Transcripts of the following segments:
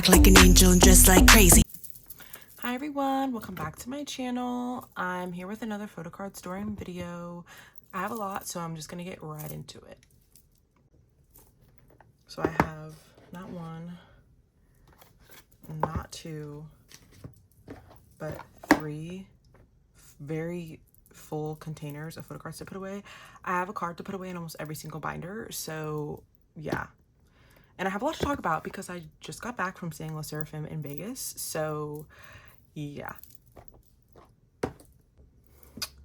act like an angel and dress like crazy. Hi everyone, welcome back to my channel. I'm here with another photocard storing video. I have a lot, so I'm just gonna get right into it. So I have not one, not two, but three very full containers of photocards to put away. I have a card to put away in almost every single binder, so yeah. And I have a lot to talk about because I just got back from seeing Lesserafim in Vegas, so yeah.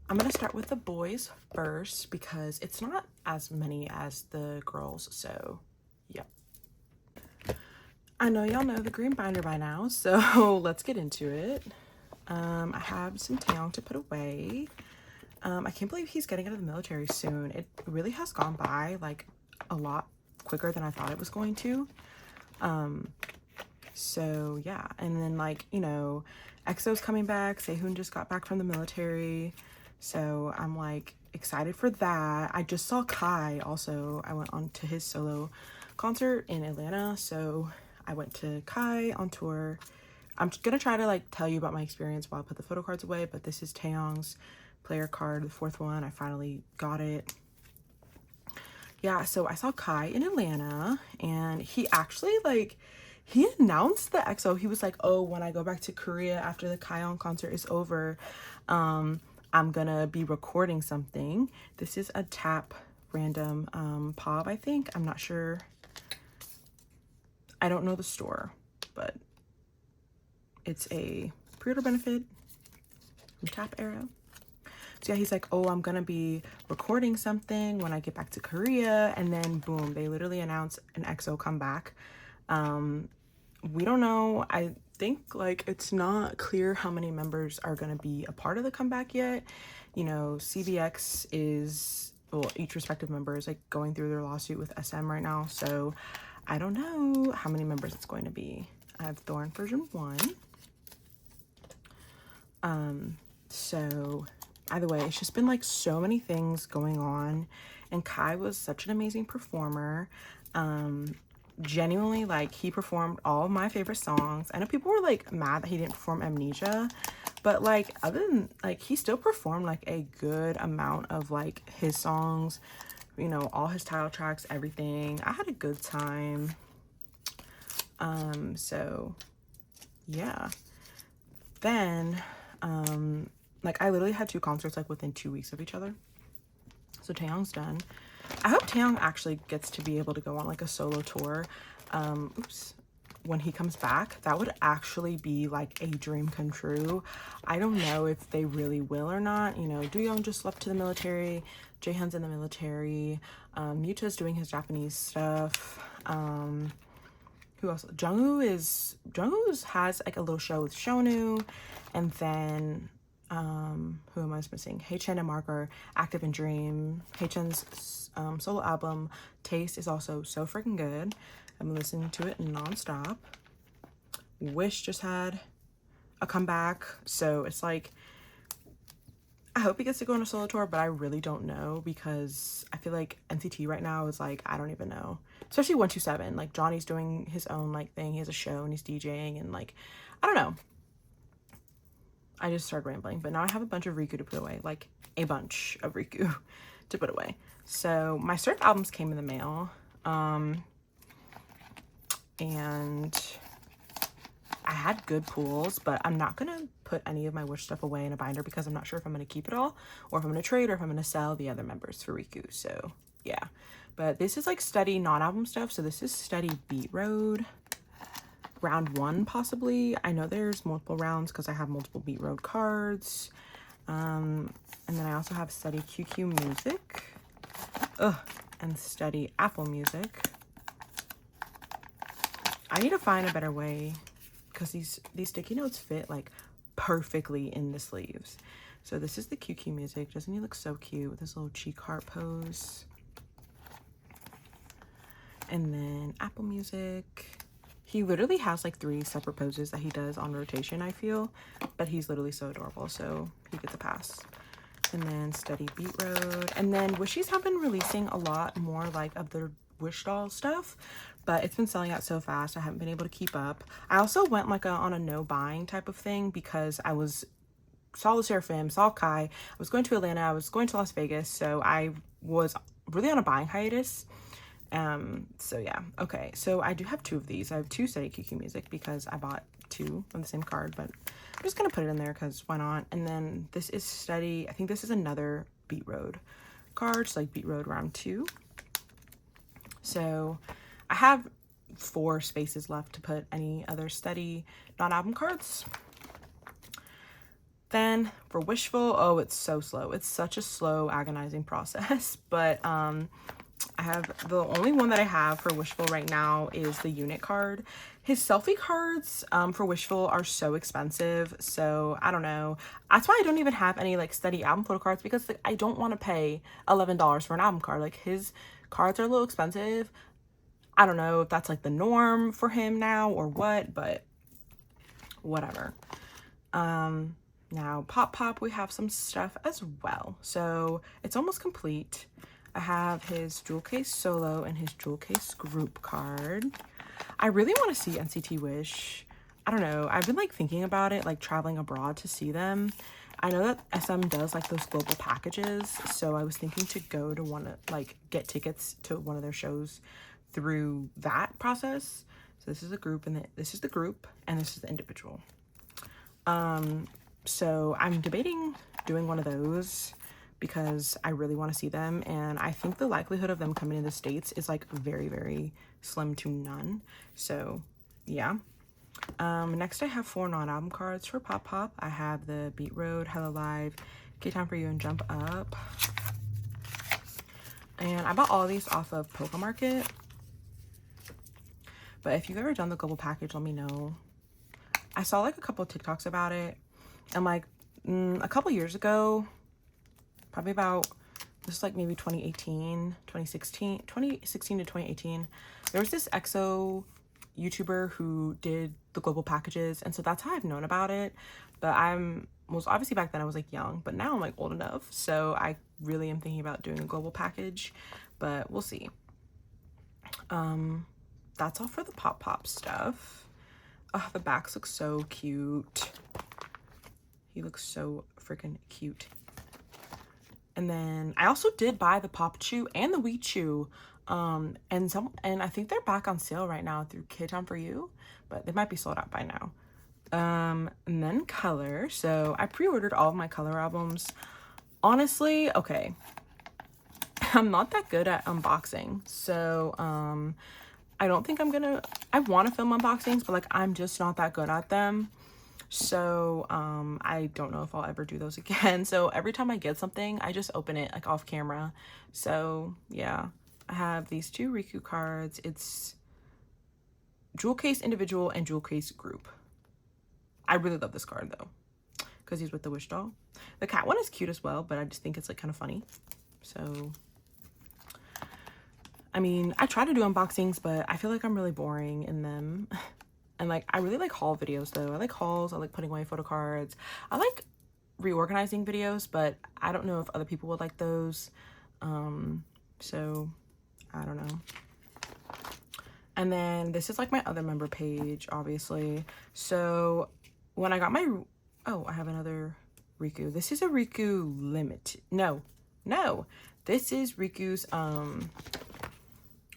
I'm gonna start with the boys first because it's not as many as the girls, so yeah. I know y'all know the green binder by now, so let's get into it. I have some taeyong to put away. I can't believe he's getting out of the military soon. It really has gone by like a lot quicker than I thought it was going to. So yeah, and then like, you know, EXO's coming back. Sehun just got back from the military, so I'm like excited for that. I just saw Kai also. I went on to his solo concert in Atlanta, so I went to Kai on tour. I'm just gonna try to like tell you about my experience while I put the photo cards away, but this is Taeyong's player card, the fourth one. I finally got it. Yeah, so I saw Kai in Atlanta, and he actually like, he announced the EXO. He was like, oh, when I go back to Korea after the Kaeyeon concert is over, I'm gonna be recording something. This is a tap random pop, I think. I'm not sure. I don't know the store, but it's a pre-order benefit from Tap Era. So yeah, he's like, oh, I'm gonna be recording something when I get back to Korea, and then boom, they literally announced an EXO comeback. We don't know. I think like it's not clear how many members are gonna be a part of the comeback yet. You know, CBX is, well, each respective member is like going through their lawsuit with SM right now, so I don't know how many members it's going to be. I have Thorn version 1. So either way, it's just been like so many things going on, and Kai was such an amazing performer. Genuinely, like, he performed all of my favorite songs. I know people were like mad that he didn't perform Amnesia, but like other than like, he still performed like a good amount of like his songs, you know, all his title tracks, everything. I had a good time. So yeah. Then like I literally had 2 concerts like within 2 weeks of each other. So Taeyong's done. I hope Taeyong actually gets to be able to go on like a solo tour when he comes back. That would actually be like a dream come true. I don't know if they really will or not. You know, Doyoung just left to the military, Jaehyun's in the military, Muta's doing his Japanese stuff. Who else? Jungwoo has like a little show with Shonu, and then who am I missing? Haechan and Mark are active in Dream. Haechan's solo album Taste is also so freaking good. I'm listening to it non-stop. Wish just had a comeback, so it's like I hope he gets to go on a solo tour, but I really don't know because I feel like NCT right now is like, I don't even know. Especially 127, like Johnny's doing his own like thing. He has a show and he's DJing, and like, I don't know. I just started rambling, but now I have a bunch of Riku to put away, like a bunch of Riku to put away. So my Surf albums came in the mail, and I had good pulls, but I'm not gonna put any of my Wish stuff away in a binder because I'm not sure if I'm gonna keep it all, or if I'm gonna trade, or if I'm gonna sell the other members for Riku. So yeah, but this is like steady non-album stuff. So this is steady Beat Road round 1 possibly. I know there's multiple rounds because I have multiple Beat Road cards, and then I also have steady QQ Music, and steady Apple Music. I need to find a better way because these sticky notes fit like perfectly in the sleeves. So this is the QQ Music. Doesn't he look so cute with this little cheek heart pose? And then Apple Music. He literally has like 3 separate poses that he does on rotation, I feel, but he's literally so adorable, so he gets a pass. And then Steady Beat Road. And then Wishies have been releasing a lot more like of their wish doll stuff, but it's been selling out so fast I haven't been able to keep up. I also went like on a no buying type of thing because I saw LeSseraFim, saw Kai, I was going to Atlanta, I was going to Las Vegas, so I was really on a buying hiatus. So yeah, okay, so I do have 2 of these. I have 2 Steady QQ Music because I bought 2 on the same card, but I'm just gonna put it in there because why not. And then this is Steady, I think this is another Beat Road card, so like Beat Road round 2. So I have 4 spaces left to put any other Steady non-album cards. Then for Wishful, oh, it's so slow. It's such a slow, agonizing process. But I have the only one that I have for Wishful right now is the unit card. His selfie cards for Wishful are so expensive, so I don't know. That's why I don't even have any like Steady album photo cards, because like I don't want to pay $11 for an album card. Like his cards are a little expensive. I don't know if that's like the norm for him now or what, but whatever. Now Pop we have some stuff as well, so it's almost complete. I have his jewel case solo and his jewel case group card. I really want to see NCT Wish. I don't know, I've been like thinking about it, like traveling abroad to see them. I know that SM does like those global packages, so I was thinking to go to like get tickets to one of their shows through that process. So this is a group, and this is the group, and this is the individual. So I'm debating doing one of those because I really want to see them, and I think the likelihood of them coming to the States is like very, very slim to none. So yeah. Next I have 4 non-album cards for Pop. I have the Beat Road, Hello Live, K-Time For You, and Jump Up. And I bought all of these off of Poke Market. But if you've ever done the global package, let me know. I saw like a couple of TikToks about it, and like a couple years ago, probably about, this is like maybe 2016 to 2018, there was this EXO YouTuber who did the global packages, and so that's how I've known about it. But was obviously back then I was like young, but now I'm like old enough, so I really am thinking about doing a global package, but we'll see. That's all for the Pop stuff. Oh, the backs look so cute. He looks so freaking cute. And then I also did buy the Pop Chew and the Wee Chew. And I think they're back on sale right now through K-Time For You, but they might be sold out by now. And then Color. So I pre-ordered all of my Color albums. Honestly, okay, I'm not that good at unboxing, so I don't think I want to film unboxings, but like I'm just not that good at them. So I don't know if I'll ever do those again. So every time I get something, I just open it like off camera. So yeah, I have these 2 Riku cards. It's jewel case individual and jewel case group. I really love this card though, because he's with the Wish doll. The cat one is cute as well, but I just think it's like kind of funny. So I mean, I try to do unboxings, but I feel like I'm really boring in them. And like, I really like haul videos though. I like hauls, I like putting away photo cards. I like reorganizing videos, but I don't know if other people would like those. So I don't know. And then this is like my other member page, obviously. So when I got my, oh, I have another Riku. This is a Riku limit. No, this is Riku's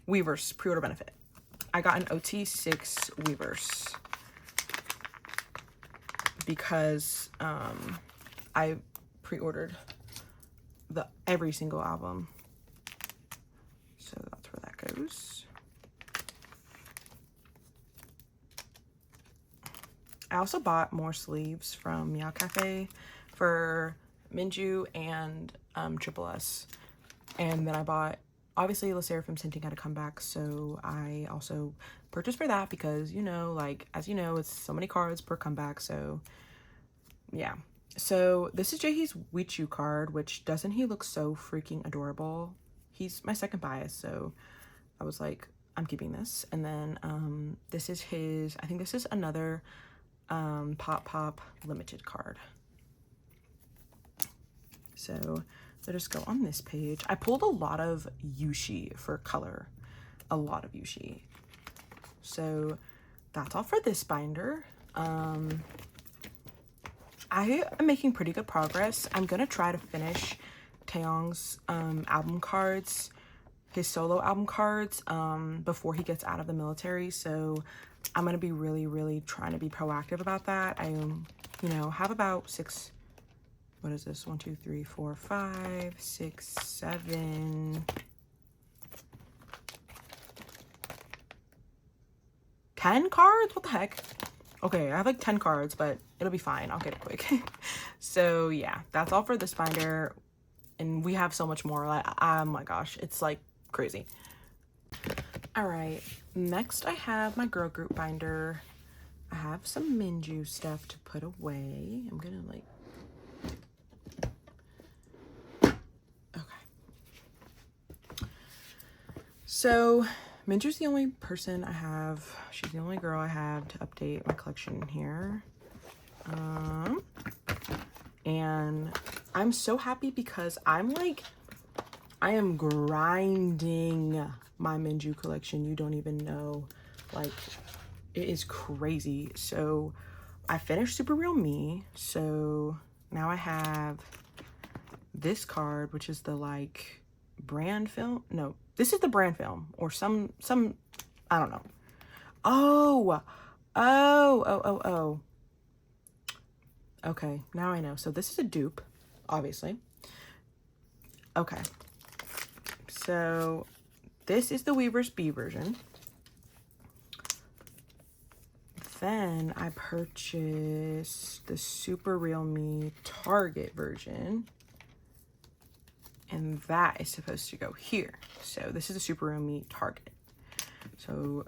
Weverse pre-order benefit. I got an OT6 Weverse because I pre-ordered every single album. So that's where that goes. I also bought more sleeves from Meow Cafe for Minju and Triple S. And then I bought, obviously, LeSserafim's hinting at a comeback, so I also purchased for that because, you know, like, as you know, it's so many cards per comeback, so yeah. So this is Jaehee's Wichu card, which doesn't he look so freaking adorable? He's my second bias, so I was like, I'm keeping this. And then this is his, I think this is another Pop limited card. So just go on this page. I pulled a lot of Yushi for Color. a lot of yushi. So that's all for this binder. I am making pretty good progress. I'm gonna try to finish Taeyong's album cards, his solo album cards, before he gets out of the military. So I'm gonna be really trying to be proactive about that. I you know, have about 6, what is this, 1 2 3 4 5 6 7 10 cards. What the heck? Okay, I have like 10 cards, but it'll be fine. I'll get it quick. So yeah, that's all for this binder, and we have so much more. Like, oh my gosh, it's like crazy. All right, next I have my girl group binder. I have some minju stuff to put away. I'm gonna like, okay. So Minju's the only person I have. She's the only girl I have to update my collection here. And I'm so happy because I am grinding my Minju collection. You don't even know. Like, it is crazy. So I finished Super Real Me. So now I have this card, which is the like brand film. No, this is the brand film or some I don't know. Oh. Okay, now I know. So this is a dupe, obviously. Okay. So this is the Weaver's B version. Then I purchased the Super Real Me Target version. And that is supposed to go here. So this is a Super Real Me Target. So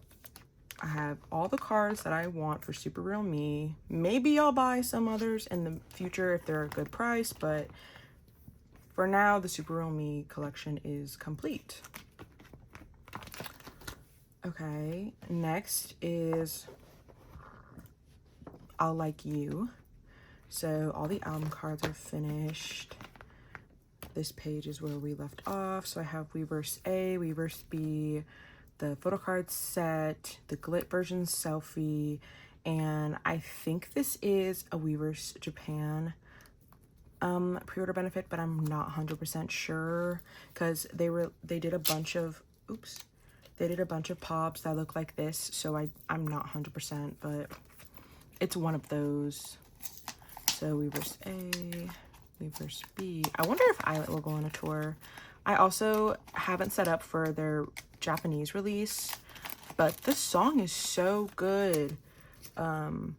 I have all the cards that I want for Super Real Me. Maybe I'll buy some others in the future if they're a good price, but for now, the Super Real Me collection is complete. Okay, next is I'll Like You. So all the album cards are finished. This page is where we left off. So I have Weverse A, Weverse B, the photocard set, the Glit version selfie, and I think this is a Weverse Japan pre-order benefit, but I'm not 100% sure because they did a bunch of pops that look like this, so I'm not 100%, but it's one of those. So Weverse A, Weverse B. I wonder if Illit will go on a tour. I also haven't set up for their Japanese release, but this song is so good. I'm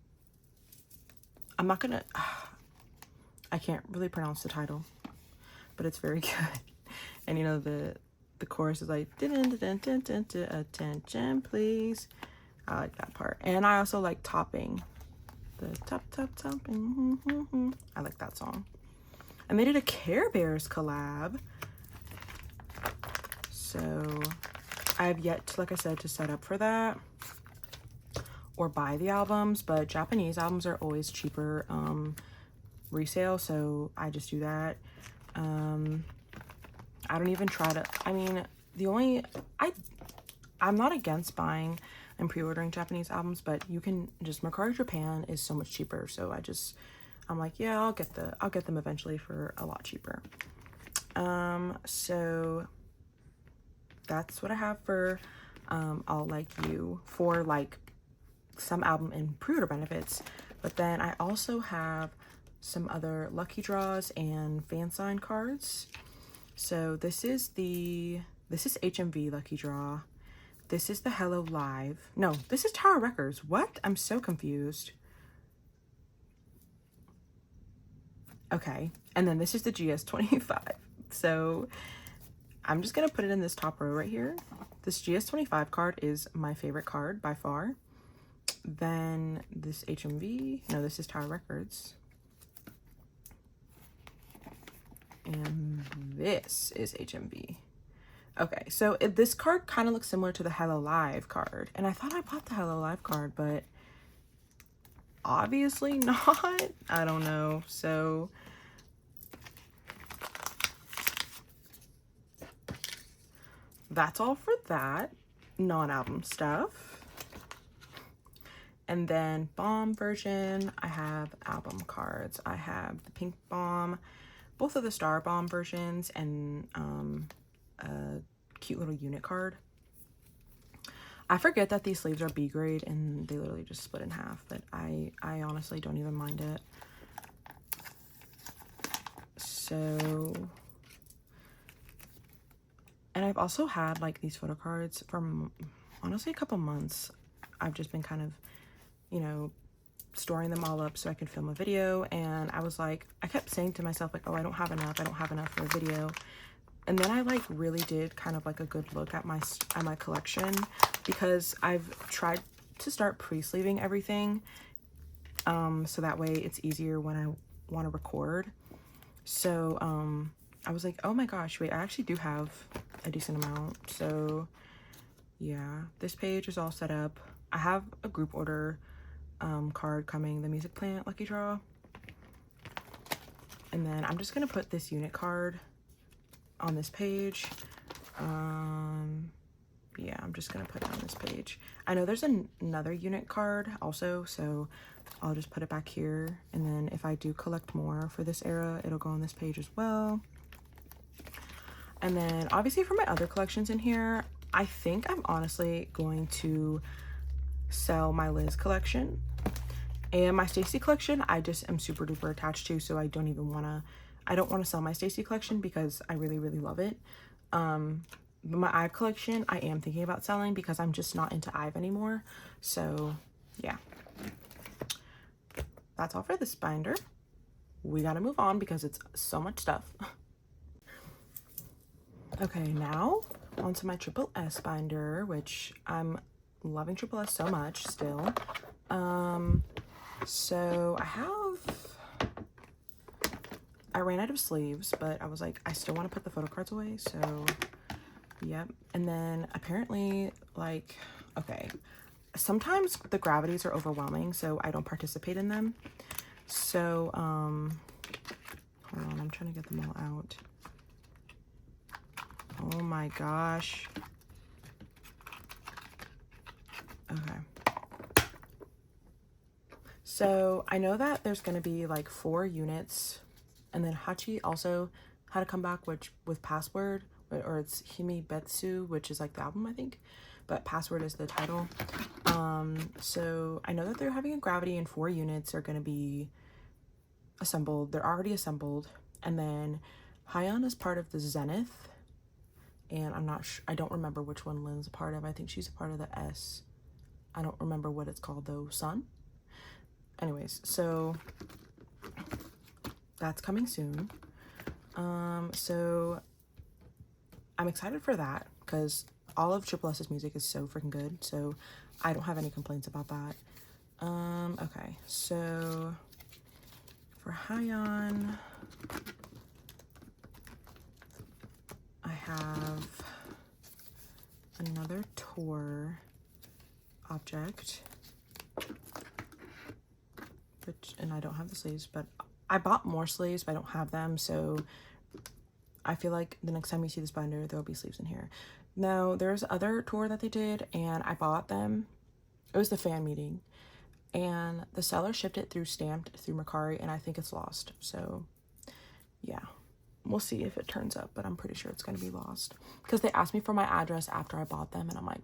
not gonna I can't really pronounce the title, but it's very good. And you know, the chorus is like attention please. I like that part. And I also like Topping, the topping. I like that song. And they did a Care Bears collab, so I have yet to, like I said, to set up for that or buy the albums, but Japanese albums are always cheaper resale, so I just do that. I don't even try to, I mean, I'm not against buying and pre-ordering Japanese albums, but you can just, Mercari Japan is so much cheaper, so I'm like, yeah, I'll get them eventually for a lot cheaper. So that's what I have for I'll Like You, for like some album and pre-order benefits. But then I also have some other lucky draws and fan sign cards. So this is HMV lucky draw. This is the Hello Live. No, this is Tower Records. What? I'm so confused. Okay, and then this is the GS25. So I'm just gonna put it in this top row right here. This GS25 card is my favorite card by far. Then this HMV, no, this is Tower Records. And this is HMV. Okay, so this card kind of looks similar to the Hello Live card. And I thought I bought the Hello Live card, but obviously not. I don't know. So that's all for that. non-album stuff. And then bomb version, I have album cards. I have the pink bomb, both of the star bomb versions, and a cute little unit card. I forget that these sleeves are B grade and they literally just split in half, but I honestly don't even mind it. So, and I've also had like these photo cards from honestly a couple months. I've just been kind of, you know, storing them all up so I could film a video, and I was like, I kept saying to myself like, oh, I don't have enough for a video. And then I like really did kind of like a good look at my collection, because I've tried to start pre-sleeving everything, so that way it's easier when I want to record. So I was like, oh my gosh, wait, I actually do have a decent amount. So yeah, this page is all set up. I have a group order card coming, the Music Plant Lucky Draw. And then I'm just gonna put this unit card on this page. Yeah, I'm just gonna put it on this page. I know there's another unit card also, so I'll just put it back here. And then if I do collect more for this era, it'll go on this page as well. And then obviously for my other collections in here, I think I'm honestly going to sell my Liz collection. And my Stacy collection, I just am super duper attached to, so I don't want to sell my Stacy collection because I really, really love it. But my IVE collection, I am thinking about selling because I'm just not into IVE anymore. So yeah, that's all for this binder. We gotta move on because it's so much stuff. Okay, now onto my Triple S binder, which I'm loving Triple S so much still. So I ran out of sleeves, but I was like, I still want to put the photo cards away, so yep. And then apparently, like, okay, sometimes the gravities are overwhelming, so I don't participate in them. So hold on, I'm trying to get them all out. Oh my gosh. Okay. So I know that there's going to be like 4 units, and then Hachi also had to come back with Password, or it's Himi Betsu, which is like the album, I think, but Password is the title. So I know that they're having a gravity, and 4 units are going to be assembled. They're already assembled. And then Hyeon is part of the Zenith, and I'm not sure, I don't remember which one Lynn's a part of. I think she's a part of the S. I don't remember what it's called though. Sun? Anyways, so that's coming soon. So I'm excited for that because all of Triple S's music is so freaking good, so I don't have any complaints about that. Okay, so for Hyeon, I have another tour object, and I don't have the sleeves, but I bought more sleeves, but I don't have them, so I feel like the next time you see this binder, there'll be sleeves in here. Now, there's other tour that they did, and I bought them. It was the fan meeting, and the seller shipped it stamped through Mercari, and I think it's lost. So yeah, we'll see if it turns up, but I'm pretty sure it's going to be lost because they asked me for my address after I bought them, and I'm like,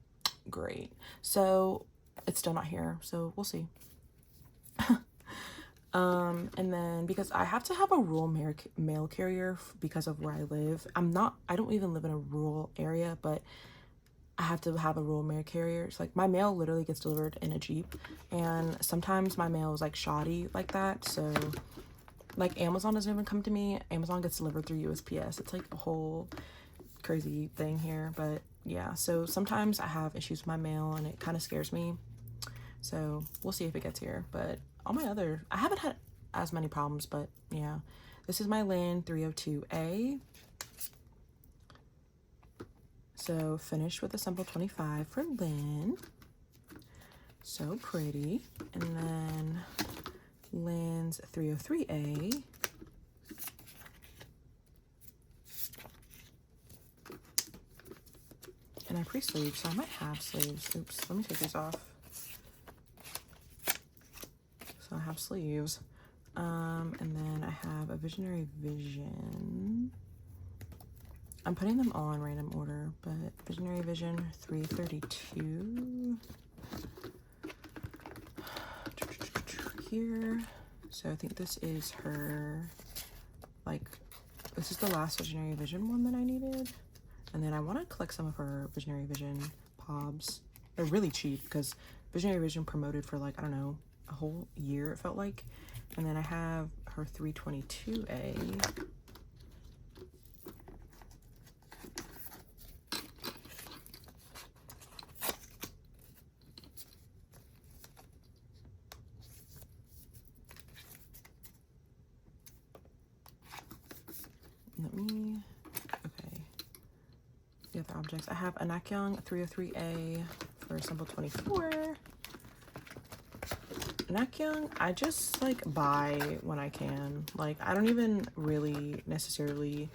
great. So it's still not here, so we'll see. And then because I have to have a rural mail carrier because of where I live. I don't even live in a rural area, but I have to have a rural mail carrier. It's like my mail literally gets delivered in a Jeep, and sometimes my mail is like shoddy like that. So like Amazon doesn't even come to me. Amazon gets delivered through USPS. It's like a whole crazy thing here, but yeah. So sometimes I have issues with my mail, and it kind of scares me. So we'll see if it gets here, but I haven't had as many problems, but yeah. This is my Lin 302A. So finished with a sample 25 for Lin. So pretty. And then Lin's 303A. And I pre-sleeved, so I might have sleeves. Oops, let me take these off. So I have sleeves. And then I have a Visionary Vision. I'm putting them all in random order, but Visionary Vision 332 here. So I think this is her, like, this is the last Visionary Vision one that I needed. And then I want to collect some of her Visionary Vision pobs. They're really cheap because Visionary Vision promoted for, like, I don't know, a whole year it felt like. And then I have her 322A. Okay. The other objects. I have a Nakyung 303A for symbol 24. Nakyung, I just like buy when I can. Like, I don't even really necessarily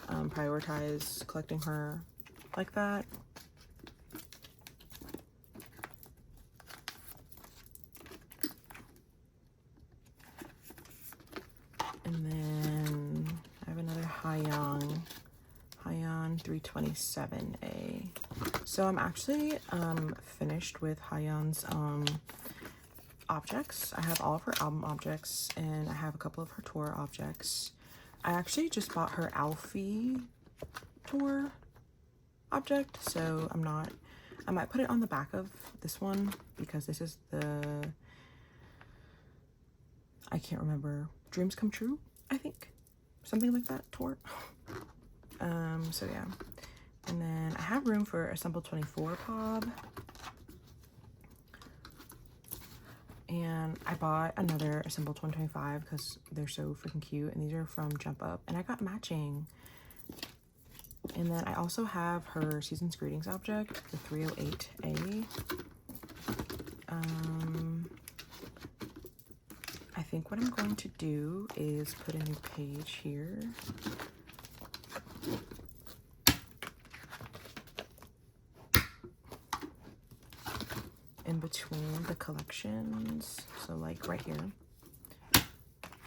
prioritize collecting her like that. And then I have another Haeyeon 327A. So I'm actually finished with Haeyeon's objects. I have all of her album objects and I have a couple of her tour objects. I actually just bought her Alfie tour object, so I might put it on the back of this one because this is the, I can't remember, Dreams Come True, I think, something like that tour. So yeah, and then I have room for a symbol 24 pob. And I bought another Assemble 2025 because they're so freaking cute. And these are from Jump Up. And I got matching. And then I also have her Season's Greetings object, the 308A. I think what I'm going to do is put a new page here. In between the collections, so like right here,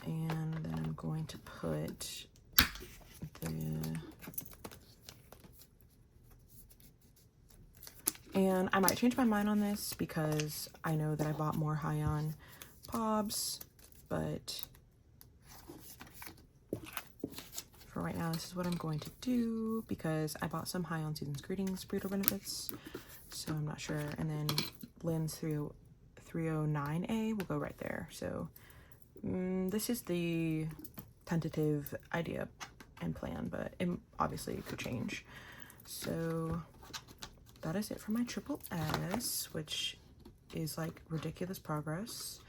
and then I'm going to put and I might change my mind on this because I know that I bought more Haeyeon pobs, but for right now this is what I'm going to do because I bought some Haeyeon Season's Greetings burrito benefits, so I'm not sure. And then Lynn's 309A will go right there. So this is the tentative idea and plan, but it obviously could change. So that is it for my triple S, which is like ridiculous progress.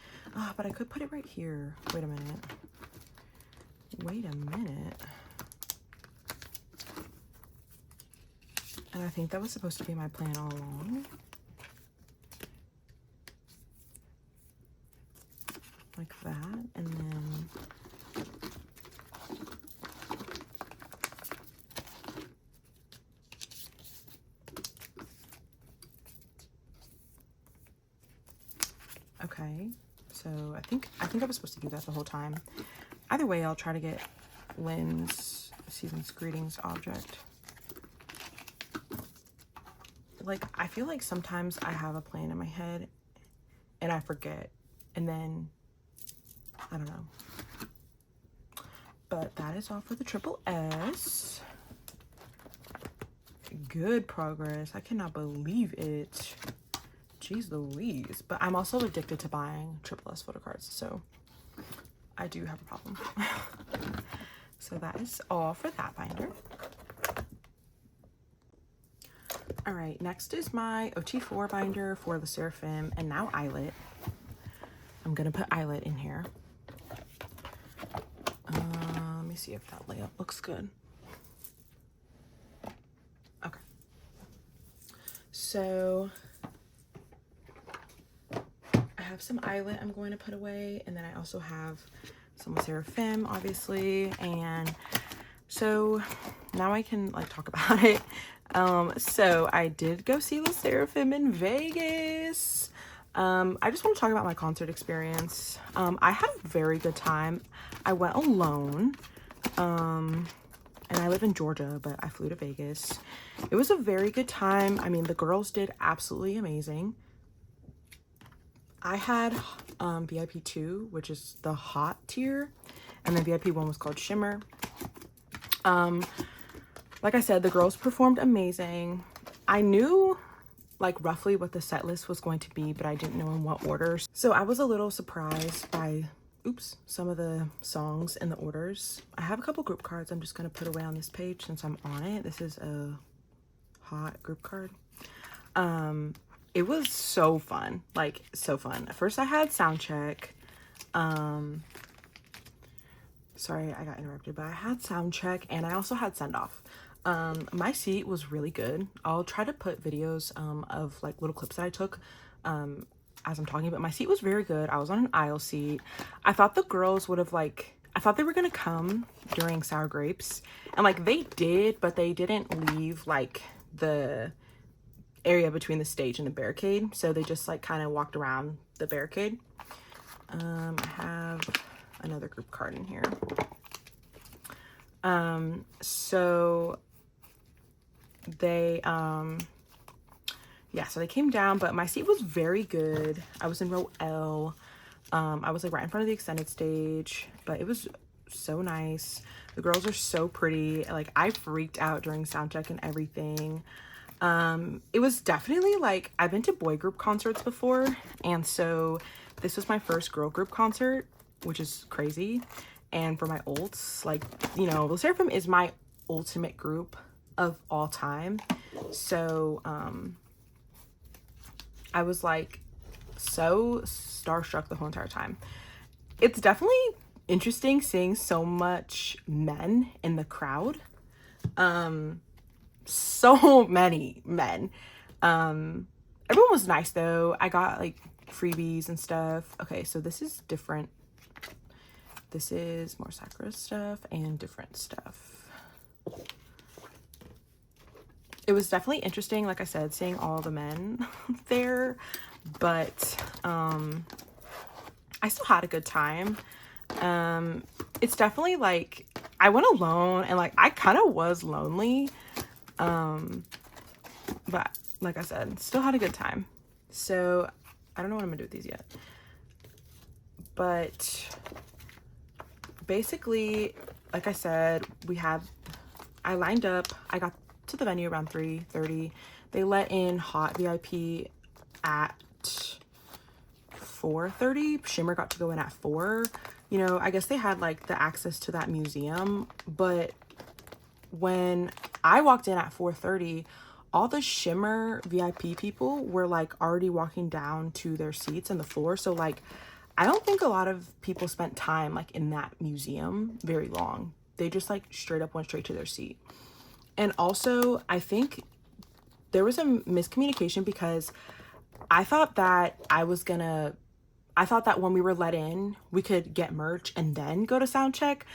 But I could put it right here. Wait a minute. And I think that was supposed to be my plan all along. Like that, and then okay, so I think I was supposed to do that the whole time. Either way, I'll try to get Lynn's Season's Greetings object. Like, I feel like sometimes I have a plan in my head and I forget, and then I don't know. But that is all for the triple S. Good progress. I cannot believe it. Jeez Louise. But I'm also addicted to buying triple S photocards, so I do have a problem. So that is all for that binder. All right, next is my OT4 binder for lesserafim and now illit. I'm gonna put illit in here. Let me see if that layout looks good. Okay. So I have some illit I'm going to put away, and then I also have some lesserafim, obviously, and so now I can like talk about it. So I did go see LeSseraFim in Vegas. I just want to talk about my concert experience. I had a very good time. I went alone. And I live in Georgia, but I flew to Vegas. It was a very good time. I mean, the girls did absolutely amazing. I had VIP 2, which is the hot tier, and then VIP 1 was called Shimmer. Like I said, the girls performed amazing. I knew like roughly what the set list was going to be, but I didn't know in what orders. So I was a little surprised by some of the songs and the orders. I have a couple group cards I'm just going to put away on this page since I'm on it. This is a hot group card. It was so fun, like so fun. At first I had sound check. Sorry, I got interrupted, but I had sound check and I also had send off. My seat was really good. I'll try to put videos of like little clips that I took as I'm talking, but my seat was very good. I was on an aisle seat. I thought the girls would have I thought they were gonna come during Sour Grapes, and like they did, but they didn't leave like the area between the stage and the barricade, so they just like kind of walked around the barricade. I have another group card in here. So they so they came down, but my seat was very good. I was in row L. I was like right in front of the extended stage, but it was so nice. The girls are so pretty. Like I freaked out during sound check and everything. It was definitely like, I've been to boy group concerts before, and so this was my first girl group concert, which is crazy. And for my ults, like, you know, LeSserafim is my ultimate group of all time. So I was like so starstruck the whole entire time. It's definitely interesting seeing so much men in the crowd. So many men. Everyone was nice though. I got like freebies and stuff. Okay, so this is different. This is more Sakura stuff and different stuff. It was definitely interesting, like I said, seeing all the men there, but I still had a good time. It's definitely like, I went alone and like I kind of was lonely, but like I said, still had a good time. So I don't know what I'm gonna do with these yet, but basically, like I said, I lined up. I got to the venue around 3:30. They let in hot VIP at 4:30. Shimmer got to go in at 4. You know, I guess they had like the access to that museum, but when I walked in at 4:30, all the Shimmer VIP people were like already walking down to their seats on the floor. So like, I don't think a lot of people spent time like in that museum very long. They just like straight up went straight to their seat. And also, I think there was a miscommunication because I thought that when we were let in, we could get merch and then go to sound check.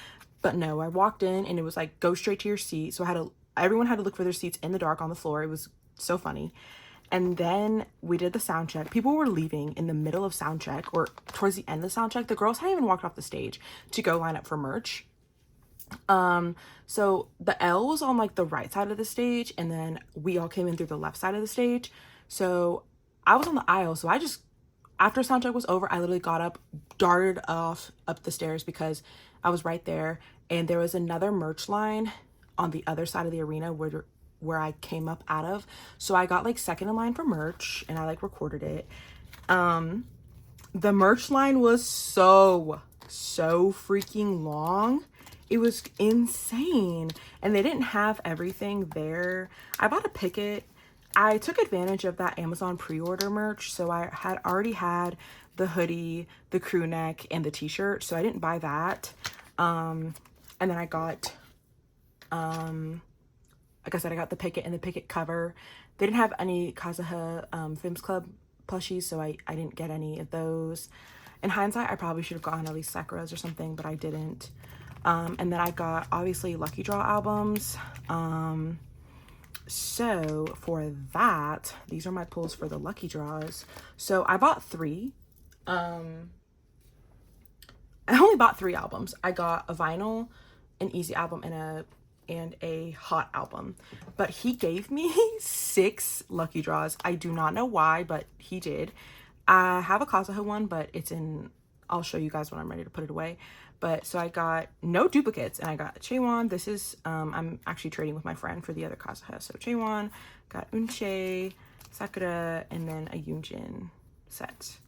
But no, I walked in and it was like, go straight to your seat. So everyone had to look for their seats in the dark on the floor. It was so funny. And then we did the sound check. People were leaving in the middle of sound check or towards the end of the sound check. The girls hadn't even walked off the stage to go line up for merch. So the L was on like the right side of the stage, and then we all came in through the left side of the stage. So I was on the aisle. So after sound check was over, I literally got up, darted off up the stairs because I was right there. And there was another merch line on the other side of the arena where I came up out of. So I got like second in line for merch, and I like recorded it. The merch line was so freaking long. It was insane, and they didn't have everything there. I bought a picket. I took advantage of that Amazon pre-order merch, so I had already had the hoodie, the crew neck, and the t-shirt, so I didn't buy that. And then I got, like I said, I got the picket and the picket cover. They didn't have any Kazuha Films Club plushies, so I didn't get any of those. In hindsight, I probably should have gotten at least Sakura's or something, but I didn't. And then I got, obviously, Lucky Draw albums. So for that, these are my pulls for the lucky draws. So I bought 3. I only bought 3 albums. I got a vinyl, an easy album, and a hot album. But he gave me 6 lucky draws. I do not know why, but he did. I have a Kazuha one, but it's in, I'll show you guys when I'm ready to put it away. But so I got no duplicates, and I got Chaewon. This is, I'm actually trading with my friend for the other Kazuha. So Chaewon, got Unche, Sakura, and then a Yoonjin set.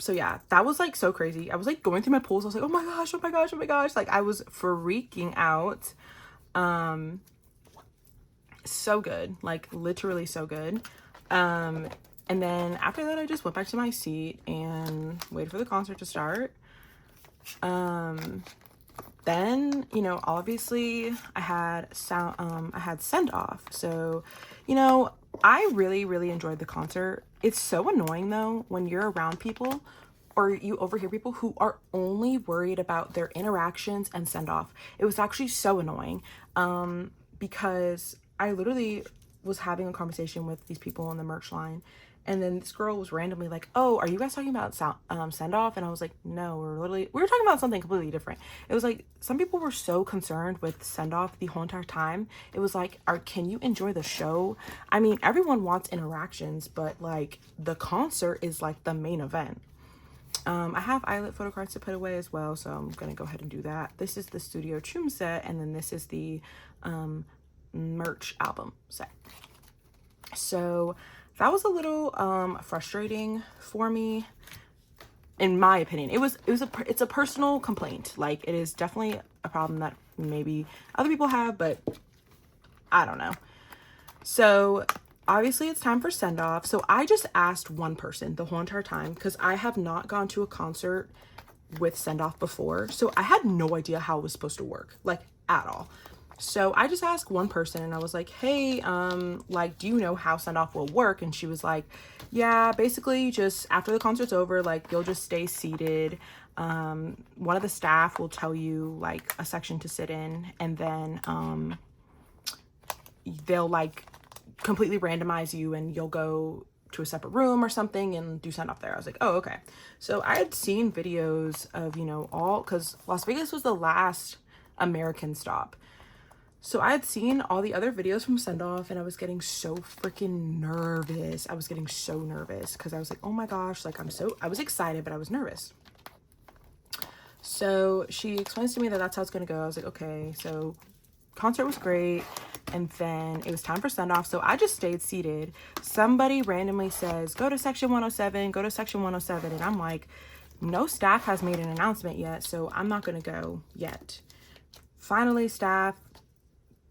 So yeah, that was like so crazy. I was like going through my pulls. I was like, oh my gosh, oh my gosh, oh my gosh. Like I was freaking out. So good, like literally so good. And then after that, I just went back to my seat and waited for the concert to start. Then, you know, obviously I had send off. So, you know, I really, really enjoyed the concert. It's so annoying though, when you're around people or you overhear people who are only worried about their interactions and send off. It was actually so annoying, because I literally was having a conversation with these people on the merch line, and then this girl was randomly like, oh, are you guys talking about send off? And I was like, no, we were talking about something completely different. It was like some people were so concerned with send off the whole entire time. It was like, can you enjoy the show? I mean, everyone wants interactions, but like the concert is like the main event. I have illit photocards to put away as well, so I'm gonna go ahead and do that. This is the Studio Chum set, and then this is the merch album set. So that was a little frustrating for me, in my opinion. It's a personal complaint. Like, it is definitely a problem that maybe other people have, but I don't know. So obviously it's time for send off. So I just asked one person the whole entire time, because I have not gone to a concert with send off before, so I had no idea how it was supposed to work, like at all. So I just asked one person, and I was like, hey, like, do you know how send off will work? And she was like, yeah, basically just after the concert's over, like, you'll just stay seated. One of the staff will tell you like a section to sit in, and then they'll like completely randomize you, and you'll go to a separate room or something and do send off there. I was like, oh, okay. So I had seen videos of, you know, because Las Vegas was the last American stop. So I had seen all the other videos from send off, and I was getting so freaking nervous. I was getting so nervous because I was like, oh my gosh, like I was excited, but I was nervous. So she explains to me that that's how it's gonna go. I was like, okay. So concert was great, and then it was time for send off. So I just stayed seated. Somebody randomly says, go to section 107, go to section 107, and I'm like, no staff has made an announcement yet, so I'm not gonna go yet. Finally, staff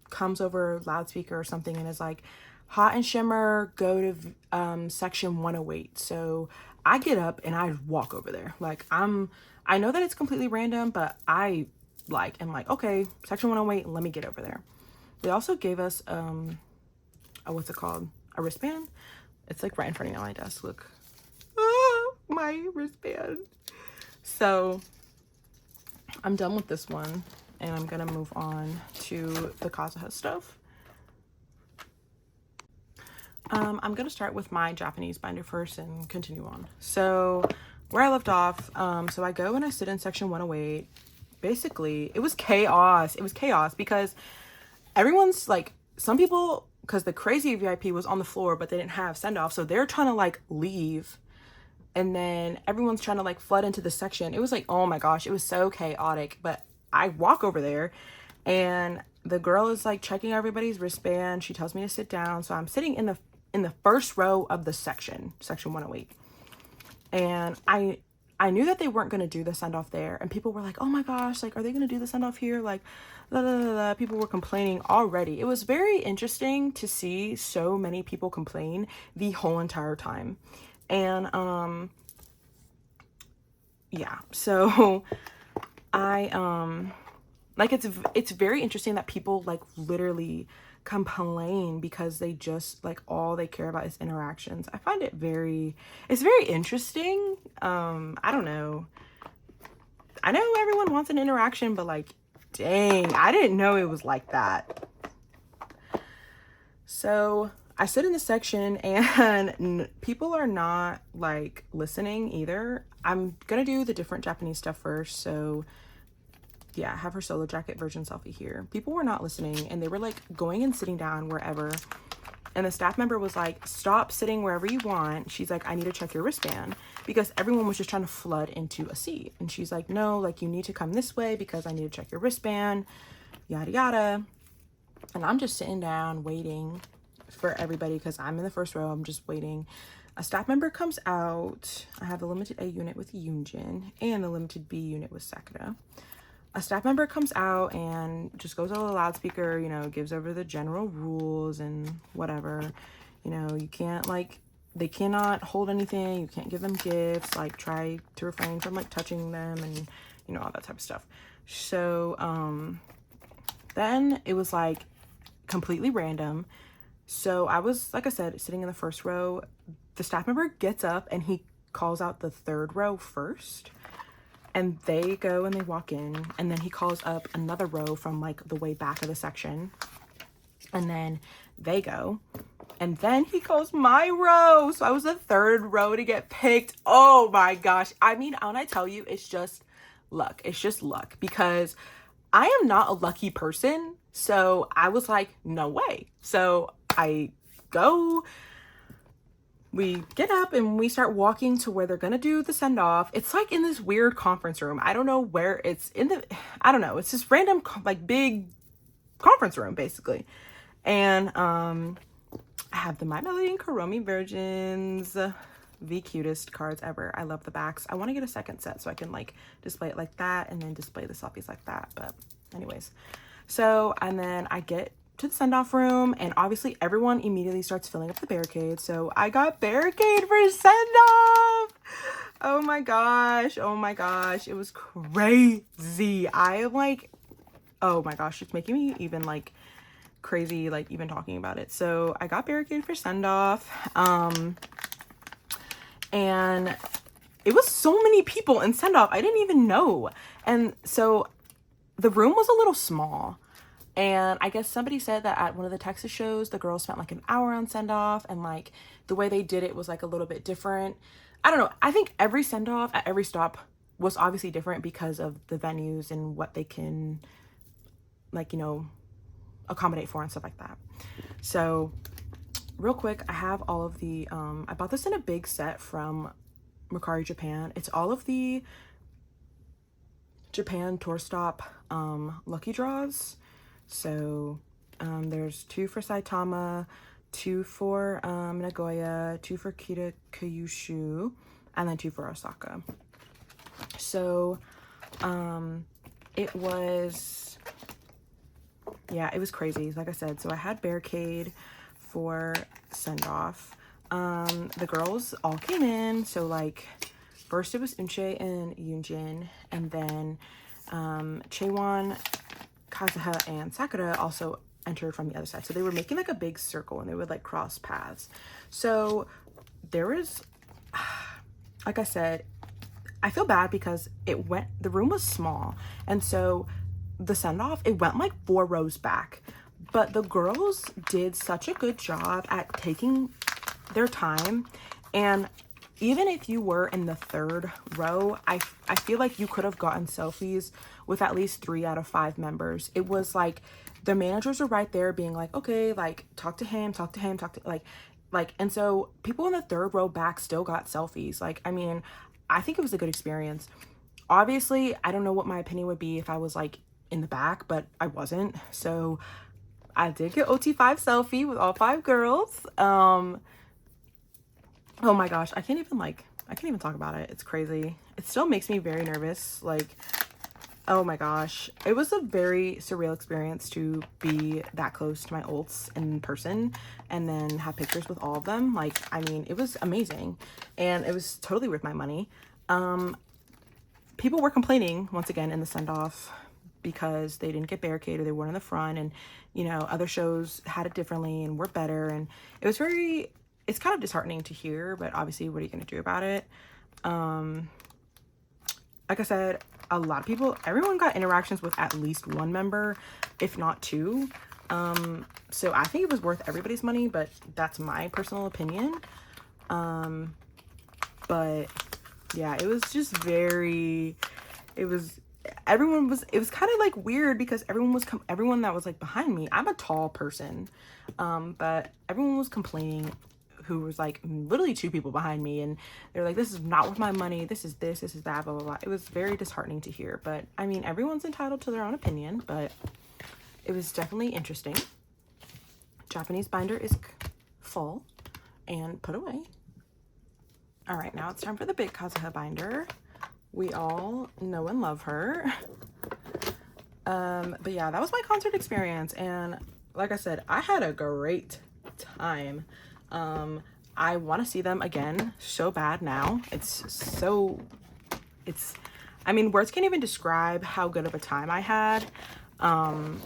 comes over loudspeaker or something and is like, Hot and Shimmer, go to section 108. So I get up and I walk over there. Like, I know that it's completely random, but I am like, okay, section 108, let me get over there. They also gave us what's it called, a wristband. It's like right in front of me on my desk. Look, my wristband. So I'm done with this one, and I'm gonna move on to the Kazuha stuff. I'm gonna start with my Japanese binder first and continue on. So where I left off, so I go and I sit in section 108. Basically, it was chaos. It was chaos because everyone's like, some people, because the crazy VIP was on the floor, but they didn't have send off, so they're trying to like leave, and then everyone's trying to like flood into the section. It was like, oh my gosh, it was so chaotic. But I walk over there, and the girl is like checking everybody's wristband. She tells me to sit down, so I'm sitting in the first row of the section 108, and I knew that they weren't going to do the send off there, and people were like, oh my gosh, like, are they going to do the send off here? Like, blah, blah, blah, blah. People were complaining already. It was very interesting to see so many people complain the whole entire time. And yeah, so I like, it's very interesting that people like literally complain because they just like, all they care about is interactions. I find it's very interesting. I don't know, I know everyone wants an interaction, but like, dang, I didn't know it was like that. So I sit in the section and people are not like listening either. I'm gonna do the different Japanese stuff first. So yeah, I have her solo jacket version selfie here. People were not listening and they were like going and sitting down wherever. And the staff member was like, stop sitting wherever you want. She's like, I need to check your wristband, because everyone was just trying to flood into a seat. And she's like, no, like you need to come this way because I need to check your wristband, yada, yada. And I'm just sitting down waiting for everybody because I'm in the first row. I'm just waiting. A staff member comes out. I have the limited A unit with Yoonjin and the limited B unit with Sakura. A staff member comes out and just goes over the loudspeaker, you know, gives over the general rules and whatever. You know, you can't like, they cannot hold anything. You can't give them gifts. Like, try to refrain from like touching them and, you know, all that type of stuff. So then it was like completely random. So I was, like I said, sitting in the first row. The staff member gets up and he calls out the third row first. And they go and they walk in, and then he calls up another row from like the way back of the section. And then they go, and then he calls my row. So I was the third row to get picked. Oh my gosh. I mean, when I tell you, it's just luck. It's just luck, because I am not a lucky person. So I was like, no way. So I go, we get up and we start walking to where they're gonna do the send-off. It's like in this weird conference room. I don't know where it's in the, I don't know. It's this random like big conference room basically. And I have the My Melody and Kuromi versions, the cutest cards ever. I love the backs. I want to get a second set so I can like display it like that and then display the selfies like that. But anyways, so, and then I get to the send-off room, and obviously everyone immediately starts filling up the barricade. So I got barricade for send-off. Oh my gosh, oh my gosh, it was crazy. I am like, oh my gosh, it's making me even like crazy, like even talking about it. So I got barricade for send-off, and it was so many people in send-off, I didn't even know. And so the room was a little small. And I guess somebody said that at one of the Texas shows, the girls spent like an hour on send-off, and like the way they did it was like a little bit different. I don't know. I think every send-off at every stop was obviously different because of the venues and what they can like, you know, accommodate for and stuff like that. So real quick, I have all of the, I bought this in a big set from Mercari Japan. It's all of the Japan tour stop lucky draws. So there's 2 for Saitama, 2 for Nagoya, 2 for Kita Kyushu, and then 2 for Osaka. So it was, yeah, it was crazy, like I said. So I had barricade for send-off. The girls all came in. So like first it was Unche and Yoonjin, and then Chaewon, Kazuha, and Sakura also entered from the other side. So they were making like a big circle and they would like cross paths. So there was, like I said, I feel bad because the room was small. And so the send-off, it went like 4 rows back. But the girls did such a good job at taking their time. And even if you were in the 3rd row, I feel like you could have gotten selfies with at least 3 out of 5 members. It was like the managers were right there being like, okay, like talk to him, like, and so people in the 3rd row back still got selfies. Like, I mean, I think it was a good experience. Obviously, I don't know what my opinion would be if I was like in the back, but I wasn't. So I did get OT5 selfie with all 5 girls. Oh my gosh, I can't even talk about it. It's crazy. It still makes me very nervous. Like, oh my gosh. It was a very surreal experience to be that close to my ults in person and then have pictures with all of them. Like, I mean, it was amazing and it was totally worth my money. People were complaining once again in the send-off because they didn't get barricade or they weren't in the front, and you know, other shows had it differently and were better, and it was very, it's kind of disheartening to hear, but obviously what are you going to do about it? Like I said, a lot of people, everyone got interactions with at least 1 member, if not 2. So I think it was worth everybody's money, but that's my personal opinion. But yeah, it was just very, it was kind of like weird because everyone that was like behind me, I'm a tall person, but everyone was complaining, who was like literally 2 people behind me, and they're like, this is not worth my money, this is this is that, blah blah blah. It was very disheartening to hear, but I mean, everyone's entitled to their own opinion, but it was definitely interesting. Japanese binder is full and put away. All right, now it's time for the big kazuha binder. We all know and love her. But yeah, that was my concert experience, and like I said, I had a great time. I want to see them again so bad now. I mean, words can't even describe how good of a time I had. And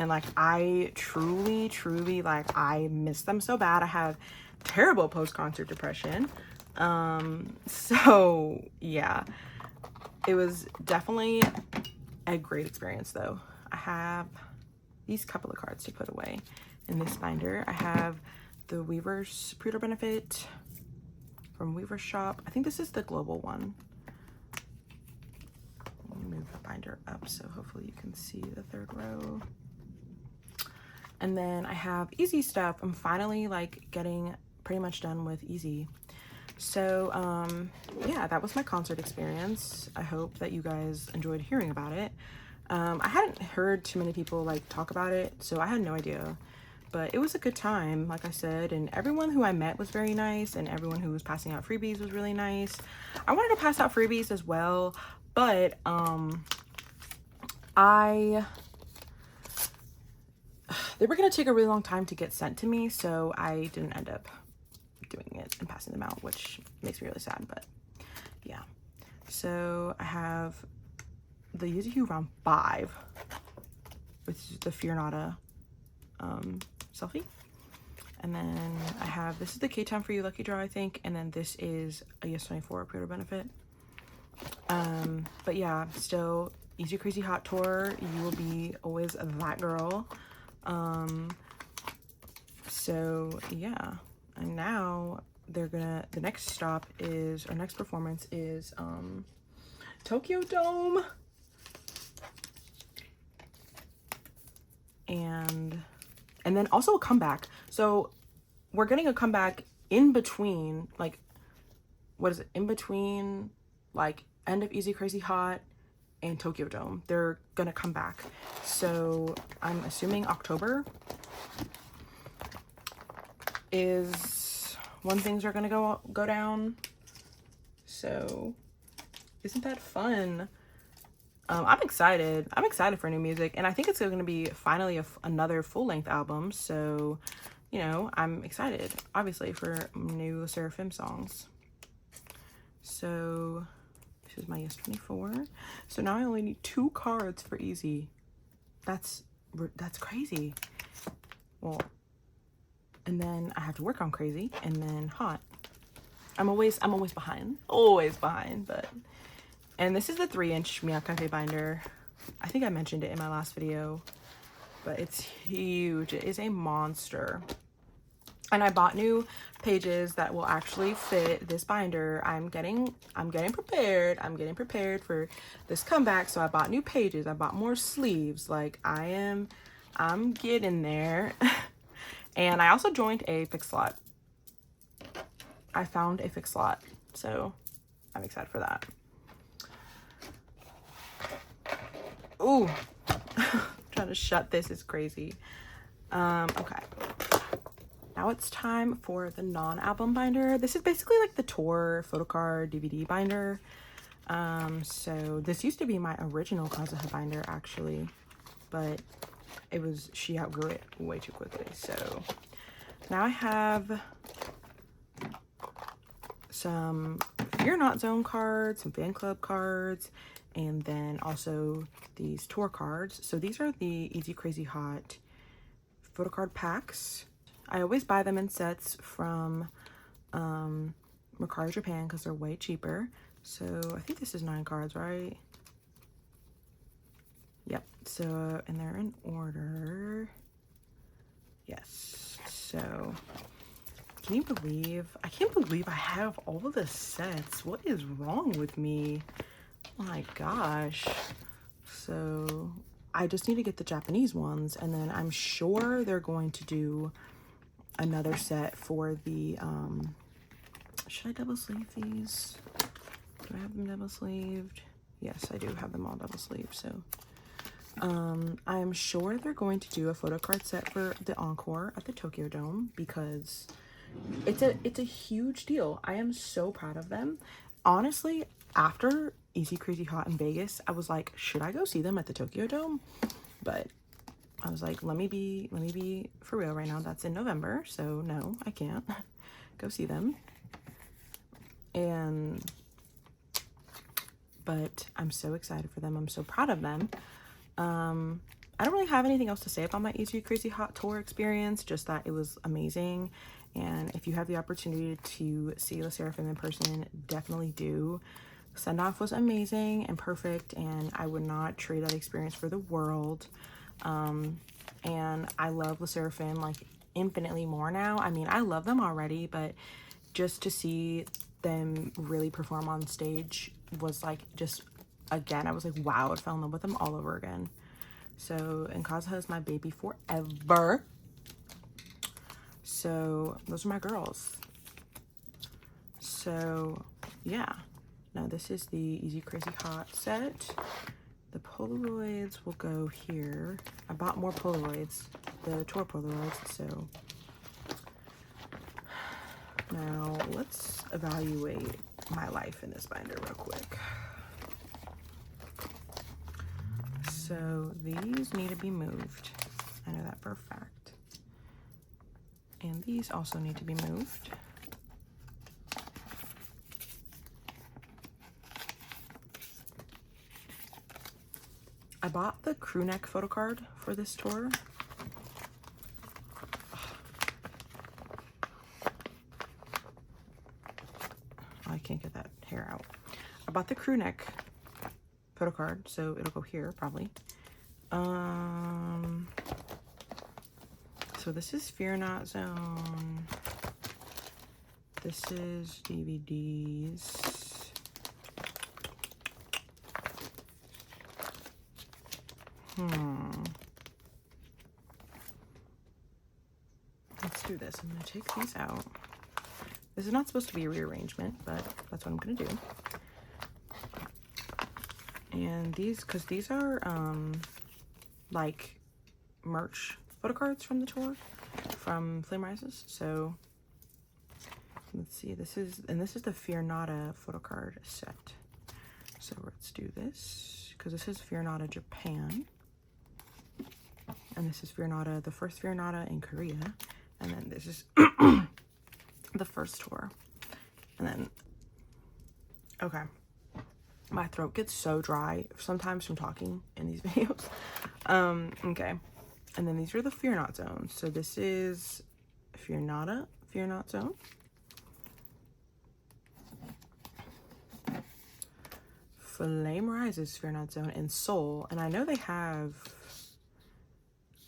like, I truly, like, I miss them so bad. I have terrible post-concert depression. So yeah, it was definitely a great experience though. I have these couple of cards to put away in this binder. I have the Weaver's Pewter Benefit from Weaver's Shop. I think this is the global one. Let me move the binder up so hopefully you can see the 3rd row. And then I have Easy stuff. I'm finally like getting pretty much done with Easy. So yeah, that was my concert experience. I hope that you guys enjoyed hearing about it. I hadn't heard too many people like talk about it, so I had no idea, but it was a good time, like I said, and everyone who I met was very nice, and everyone who was passing out freebies was really nice. I wanted to pass out freebies as well, but they were gonna take a really long time to get sent to me, so I didn't end up doing it and passing them out, which makes me really sad. But yeah, so I have the Yuzu round 5, which is the Fear Nada selfie, and then I have, this is the K-Time for You lucky draw, I think, and then this is a Yes 24 Pewter Benefit. But yeah, still Easy Crazy Hot Tour, you will be always that girl. So yeah, and now the next stop is, our next performance is Tokyo Dome, and then also a comeback. So we're getting a comeback in between, like, what is it, in between like end of Easy Crazy Hot and Tokyo Dome. They're gonna come back, so I'm assuming October is when things are gonna go down. So isn't that fun? I'm excited for new music, and I think it's gonna be finally another full-length album, so you know, I'm excited obviously for new LeSserafim songs. So this is my Yes 24. So now I only need 2 cards for Easy. That's crazy. Well, and then I have to work on Crazy, and then Hot. I'm always behind, but, and this is the 3-inch Miyakate binder. I think I mentioned it in my last video, but it's huge. It is a monster. And I bought new pages that will actually fit this binder. I'm getting prepared. I'm getting prepared for this comeback. So I bought new pages. I bought more sleeves. Like, I'm getting there. And I also joined a fix slot. I found a fix slot, so I'm excited for that. Ooh, trying to shut this is crazy. Okay. Now it's time for the non-album binder. This is basically like the tour photocard DVD binder. So this used to be my original Kazuha binder actually, but she outgrew it way too quickly. So now I have some Fear Not Zone cards, some fan club cards, and then also these tour cards. So these are the Easy Crazy Hot photocard packs. I always buy them in sets from Mercari Japan because they're way cheaper. So I think this is 9 cards, right? Yep. So, and they're in order. Yes. So can you believe, I can't believe I have all of the sets. What is wrong with me? Oh my gosh. So I just need to get the Japanese ones, and then I'm sure they're going to do another set for the should I double sleeve these? Do I have them double sleeved? Yes, I do have them all double sleeved. So I'm sure they're going to do a photo card set for the encore at the Tokyo Dome, because it's a huge deal. I am so proud of them. Honestly, after Easy Crazy Hot in Vegas, I was like, should I go see them at the Tokyo Dome? But I was like, let me be for real right now. That's in November, so no, I can't go see them. But I'm so excited for them. I'm so proud of them. I don't really have anything else to say about my Easy Crazy Hot tour experience, just that it was amazing. And if you have the opportunity to see LeSserafim in person, definitely do. Send off was amazing and perfect, and I would not trade that experience for the world. And I love LeSserafim like infinitely more now. I mean, I love them already, but just to see them really perform on stage was like, just again, I was like, wow, I fell in love with them all over again. So, and Kazuha is my baby forever. So those are my girls. So yeah, now this is the Easy Crazy Hot set. The Polaroids will go here. I bought more Polaroids, the tour Polaroids. So now let's evaluate my life in this binder real quick. So these need to be moved. I know that for a fact. And these also need to be moved. I bought the crew neck photo card for this tour. I can't get that hair out. I bought the crew neck photo card, so it'll go here probably. So this is Fear Not Zone. This is DVDs. Let's do this. I'm gonna take these out. This is not supposed to be a rearrangement, but that's what I'm gonna do. And these, because these are like merch photo cards from the tour, from Flame Rises. So let's see, this is the Fear Nada photo card set. So let's do this, because this is Fear Nada Japan, and this is Fear Nada, the first Fear Nada in Korea, and then this is the first tour. And then, okay, my throat gets so dry sometimes from talking in these videos. Okay, and then these are the Fear Not zones. So this is Fear Nada, Fear Not zone. Flame Rises Fear Not zone in Seoul, and I know they have,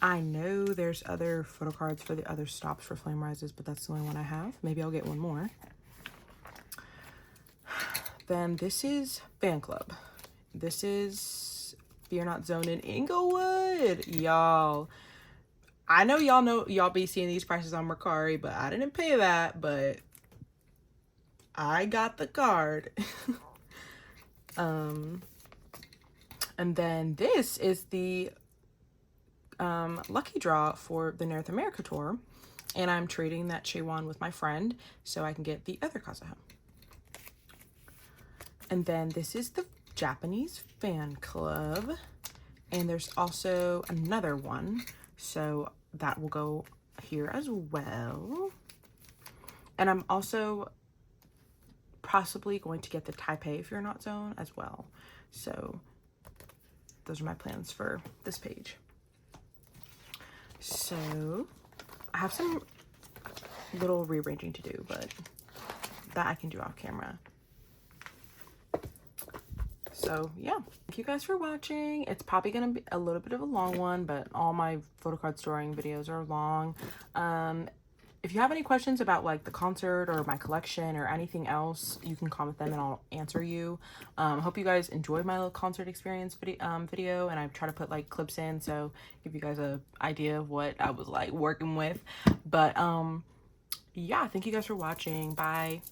I know there's other photo cards for the other stops for Flame Rises, but that's the only one I have. Maybe I'll get one more. Then this is Fan Club. This is Fear Not Zone in Inglewood. Y'all, I know y'all be seeing these prices on Mercari, but I didn't pay that, but I got the card. And then this is the lucky draw for the North America tour, and I'm trading that Chewan with my friend so I can get the other Kazuha. And then this is the Japanese Fan Club, and there's also another one, so that will go here as well. And I'm also possibly going to get the Taipei Fear Not zone as well. So those are my plans for this page. So I have some little rearranging to do, but that I can do off camera. So yeah, thank you guys for watching. It's probably gonna be a little bit of a long one, but all my photocard storing videos are long. If you have any questions about like the concert or my collection or anything else, you can comment them and I'll answer you. Hope you guys enjoyed my little concert experience video, and I try to put like clips in, so give you guys a idea of what I was like working with. But yeah, thank you guys for watching. Bye.